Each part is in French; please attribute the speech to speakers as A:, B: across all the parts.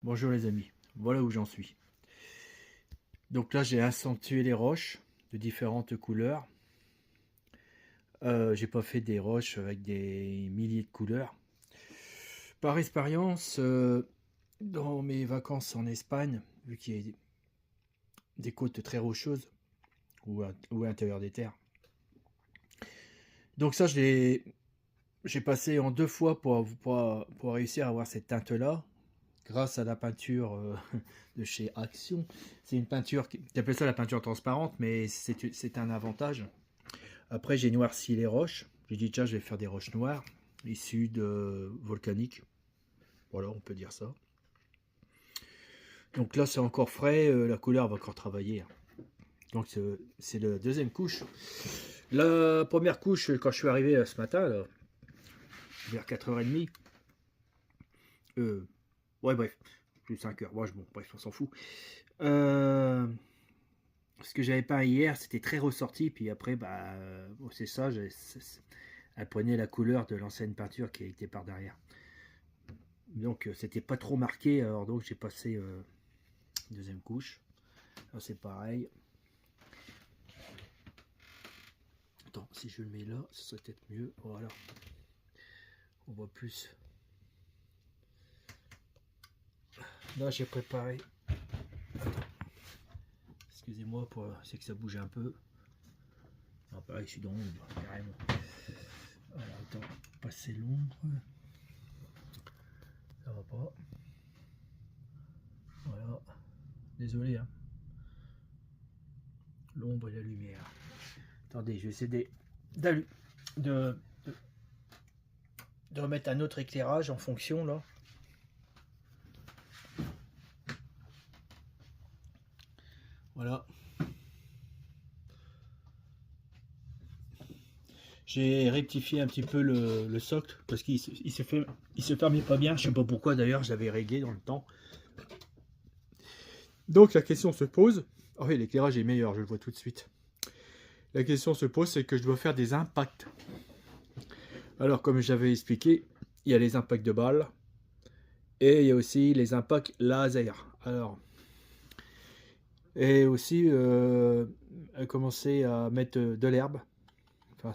A: Bonjour les amis, voilà où j'en suis. Donc là j'ai accentué les roches de différentes couleurs. J'ai pas fait des roches avec des milliers de couleurs. Par expérience, dans mes vacances en Espagne, vu qu'il y a des côtes très rocheuses ou à l'intérieur des terres. Donc ça j'ai passé en 2 fois pour réussir à avoir cette teinte là. Grâce à la peinture de chez Action. C'est une peinture, tu appelles ça la peinture transparente, mais c'est un avantage. Après, j'ai noirci les roches. J'ai dit, tiens, je vais faire des roches noires, issues de volcaniques. Voilà, on peut dire ça. Donc là, c'est encore frais, la couleur va encore travailler. Donc c'est la deuxième couche. La première couche, quand je suis arrivé ce matin, là, vers 4h30, ouais, bref, plus 5h, bon, bref, on s'en fout. Ce que j'avais peint hier, c'était très ressorti, puis après, bah, bon, c'est ça, elle prenait la couleur de l'ancienne peinture qui était par derrière. Donc, c'était pas trop marqué, alors donc j'ai passé deuxième couche. Là, c'est pareil. Attends, si je le mets là, ce serait peut-être mieux. Voilà. On voit plus. Là, j'ai préparé. Attends. Excusez-moi, c'est que ça bouge un peu. Ah, pareil, je suis dans l'ombre, carrément. Voilà, attends, passer l'ombre. Ça va pas. Voilà. Désolé, hein. L'ombre et la lumière. Attendez, je vais essayer de remettre un autre éclairage en fonction, là. Voilà. J'ai rectifié un petit peu le socle parce qu'il se fermait pas bien. Je sais pas pourquoi d'ailleurs, j'avais réglé dans le temps. Donc la question se pose. Oh oui, l'éclairage est meilleur, je le vois tout de suite. La question se pose, c'est que je dois faire des impacts. Alors comme j'avais expliqué, il y a les impacts de balles et il y a aussi les impacts laser. Alors, et aussi commencer à mettre de l'herbe. Enfin,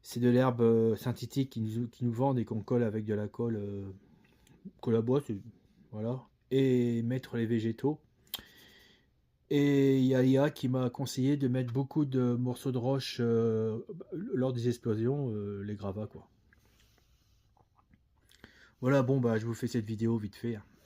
A: c'est de l'herbe synthétique qui nous vendent et qu'on colle avec de la colle à bois, voilà, et mettre les végétaux. Et il y a l'IA qui m'a conseillé de mettre beaucoup de morceaux de roche lors des explosions, les gravats quoi. Voilà, bon bah je vous fais cette vidéo vite fait, hein.